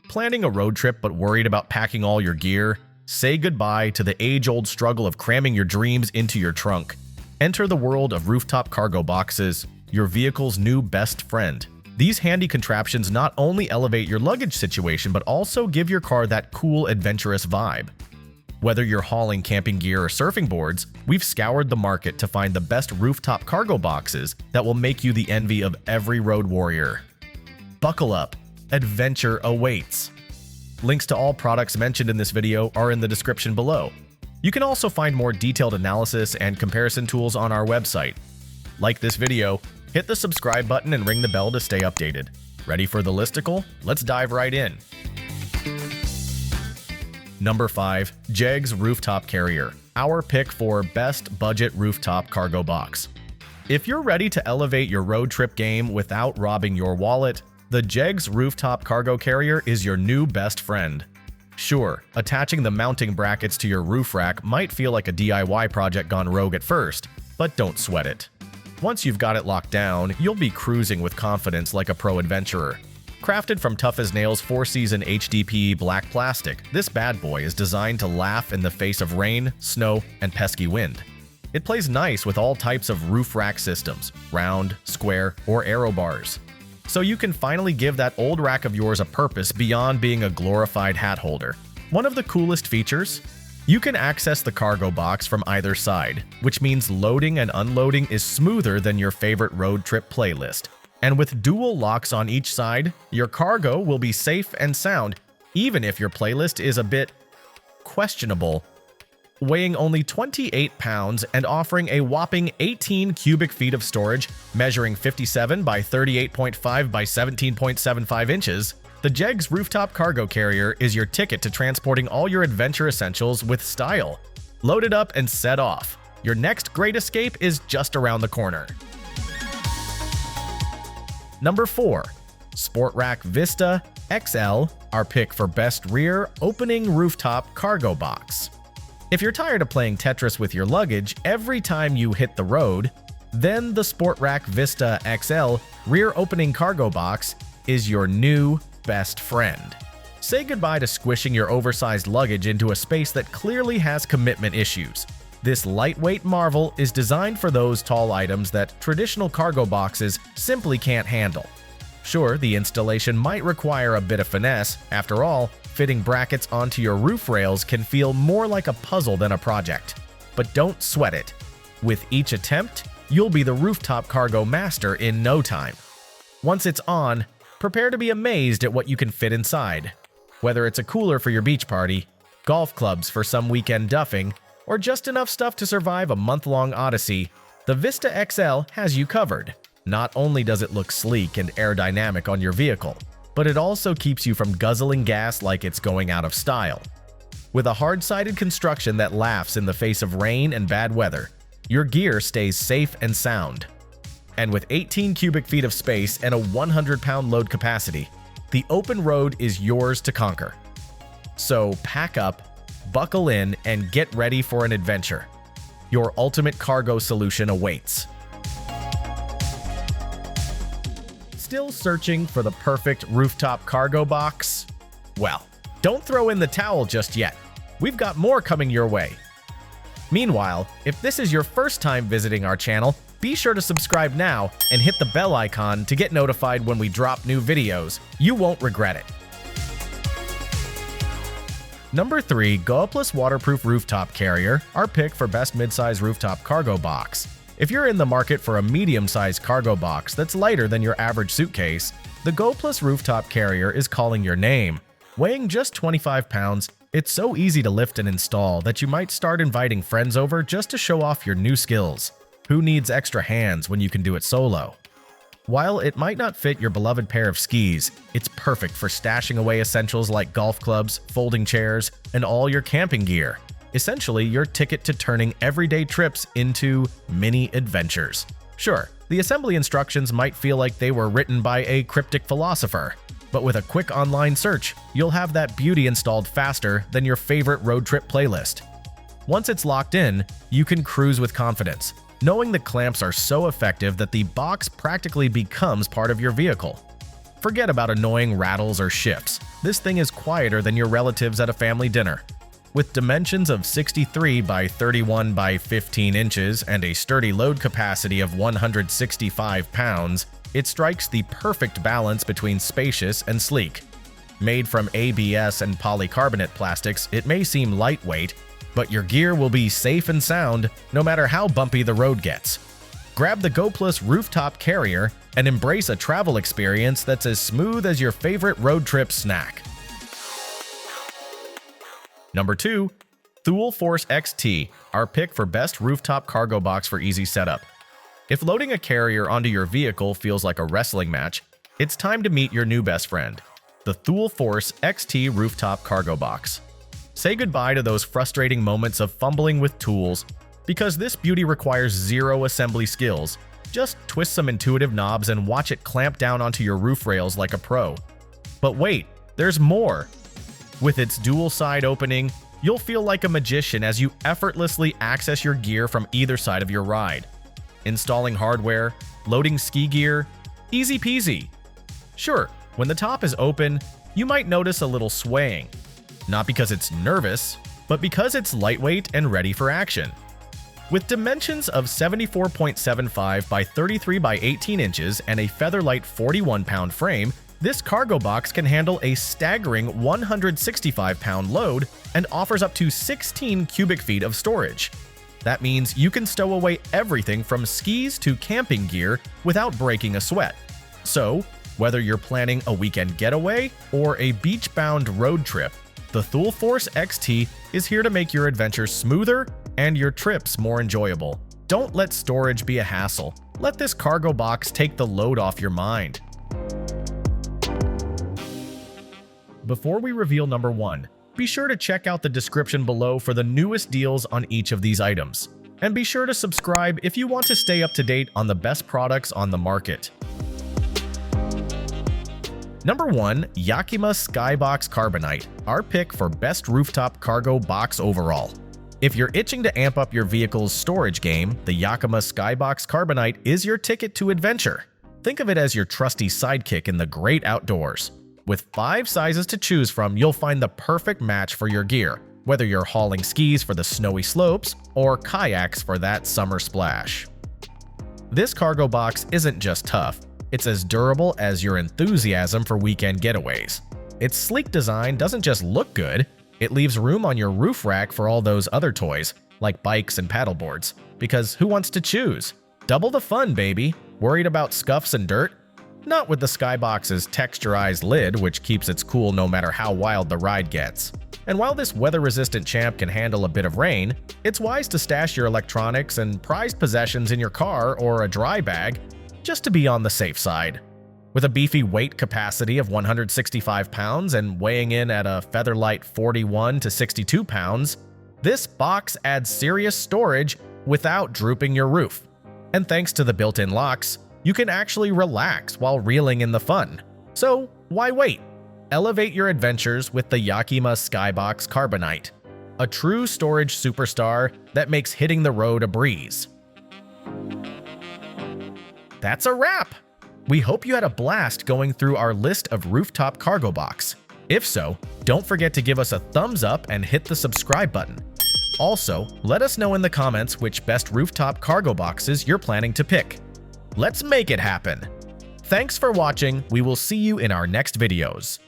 Planning a road trip but worried about packing all your gear? Say goodbye to the age-old struggle of cramming your dreams into your trunk. Enter the world of Rooftop Cargo Boxes, your vehicle's new best friend. These handy contraptions not only elevate your luggage situation but also give your car that cool, adventurous vibe. Whether you're hauling camping gear or surfing boards, we've scoured the market to find the best rooftop cargo boxes that will make you the envy of every road warrior. Buckle up, adventure awaits. Links to all products mentioned in this video are in the description below. You can also find more detailed analysis and comparison tools on our website. Like this video, hit the subscribe button and ring the bell to stay updated. Ready for the listicle? Let's dive right in. Number 5. JEGS Rooftop Carrier, our pick for best budget rooftop cargo box. If you're ready to elevate your road trip game without robbing your wallet, the JEGS Rooftop Cargo Carrier is your new best friend. Sure, attaching the mounting brackets to your roof rack might feel like a DIY project gone rogue at first, but don't sweat it. Once you've got it locked down, you'll be cruising with confidence like a pro adventurer. Crafted from tough-as-nails 4-season HDPE black plastic, this bad boy is designed to laugh in the face of rain, snow, and pesky wind. It plays nice with all types of roof rack systems, round, square, or arrow bars. So you can finally give that old rack of yours a purpose beyond being a glorified hat holder. One of the coolest features? You can access the cargo box from either side, which means loading and unloading is smoother than your favorite road trip playlist. And with dual locks on each side, your cargo will be safe and sound, even if your playlist is a bit questionable. Weighing only 28 pounds and offering a whopping 18 cubic feet of storage, measuring 57 by 38.5 by 17.75 inches, the JEGS Rooftop Cargo Carrier is your ticket to transporting all your adventure essentials with style. Load it up and set off. Your next great escape is just around the corner. Number 4. SportRack Vista XL, our pick for best rear opening rooftop cargo box. If you're tired of playing Tetris with your luggage every time you hit the road, then the SportRack Vista XL rear opening cargo box is your new best friend. Say goodbye to squishing your oversized luggage into a space that clearly has commitment issues. This lightweight marvel is designed for those tall items that traditional cargo boxes simply can't handle. Sure, the installation might require a bit of finesse. After all, fitting brackets onto your roof rails can feel more like a puzzle than a project. But don't sweat it. With each attempt, you'll be the rooftop cargo master in no time. Once it's on, prepare to be amazed at what you can fit inside. Whether it's a cooler for your beach party, golf clubs for some weekend duffing, or just enough stuff to survive a month-long odyssey, the Vista XL has you covered. Not only does it look sleek and aerodynamic on your vehicle, but it also keeps you from guzzling gas like it's going out of style. With a hard-sided construction that laughs in the face of rain and bad weather, your gear stays safe and sound. And with 18 cubic feet of space and a 100-pound load capacity, the open road is yours to conquer. So pack up, buckle in, and get ready for an adventure. Your ultimate cargo solution awaits. Still searching for the perfect rooftop cargo box? Well, don't throw in the towel just yet. We've got more coming your way. Meanwhile, if this is your first time visiting our channel, be sure to subscribe now and hit the bell icon to get notified when we drop new videos. You won't regret it. Number 3. Goplus Waterproof Rooftop Carrier, our pick for best midsize rooftop cargo box. If you're in the market for a medium-sized cargo box that's lighter than your average suitcase, the Goplus Rooftop Carrier is calling your name. Weighing just 25 pounds, it's so easy to lift and install that you might start inviting friends over just to show off your new skills. Who needs extra hands when you can do it solo? While it might not fit your beloved pair of skis, it's perfect for stashing away essentials like golf clubs, folding chairs, and all your camping gear. Essentially, your ticket to turning everyday trips into mini adventures. Sure, the assembly instructions might feel like they were written by a cryptic philosopher, but with a quick online search, you'll have that beauty installed faster than your favorite road trip playlist. Once it's locked in, you can cruise with confidence, knowing the clamps are so effective that the box practically becomes part of your vehicle. Forget about annoying rattles or shifts. This thing is quieter than your relatives at a family dinner. With dimensions of 63 by 31 by 15 inches and a sturdy load capacity of 165 pounds, it strikes the perfect balance between spacious and sleek. Made from ABS and polycarbonate plastics, it may seem lightweight, but your gear will be safe and sound no matter how bumpy the road gets. Grab the Goplus Rooftop Carrier and embrace a travel experience that's as smooth as your favorite road trip snack. Number 2. Thule Force XT, our pick for best rooftop cargo box for easy setup. If loading a carrier onto your vehicle feels like a wrestling match, it's time to meet your new best friend, the Thule Force XT Rooftop Cargo Box. Say goodbye to those frustrating moments of fumbling with tools, because this beauty requires zero assembly skills. Just twist some intuitive knobs and watch it clamp down onto your roof rails like a pro. But wait, there's more! With its dual side opening, you'll feel like a magician as you effortlessly access your gear from either side of your ride. Installing hardware, loading ski gear, easy peasy. Sure, when the top is open, you might notice a little swaying. Not because it's nervous, but because it's lightweight and ready for action. With dimensions of 74.75 by 33 by 18 inches and a featherlight 41-pound frame, this cargo box can handle a staggering 165-pound load and offers up to 16 cubic feet of storage. That means you can stow away everything from skis to camping gear without breaking a sweat. So, whether you're planning a weekend getaway or a beach-bound road trip, the Thule Force XT is here to make your adventures smoother and your trips more enjoyable. Don't let storage be a hassle. Let this cargo box take the load off your mind. Before we reveal number 1, be sure to check out the description below for the newest deals on each of these items. And be sure to subscribe if you want to stay up to date on the best products on the market. Number 1. Yakima SkyBox Carbonite, our pick for best rooftop cargo box overall. If you're itching to amp up your vehicle's storage game, the Yakima SkyBox Carbonite is your ticket to adventure. Think of it as your trusty sidekick in the great outdoors. With 5 sizes to choose from, you'll find the perfect match for your gear, whether you're hauling skis for the snowy slopes or kayaks for that summer splash. This cargo box isn't just tough, it's as durable as your enthusiasm for weekend getaways. Its sleek design doesn't just look good, it leaves room on your roof rack for all those other toys, like bikes and paddleboards, because who wants to choose? Double the fun, baby! Worried about scuffs and dirt? Not with the SkyBox's texturized lid, which keeps its cool no matter how wild the ride gets. And while this weather-resistant champ can handle a bit of rain, it's wise to stash your electronics and prized possessions in your car or a dry bag, just to be on the safe side. With a beefy weight capacity of 165 pounds and weighing in at a featherlight 41 to 62 pounds, this box adds serious storage without drooping your roof. And thanks to the built-in locks, you can actually relax while reeling in the fun. So why wait? Elevate your adventures with the Yakima SkyBox Carbonite, a true storage superstar that makes hitting the road a breeze. That's a wrap! We hope you had a blast going through our list of rooftop cargo box. If so, don't forget to give us a thumbs up and hit the subscribe button. Also, let us know in the comments which best rooftop cargo boxes you're planning to pick. Let's make it happen! Thanks for watching, we will see you in our next videos.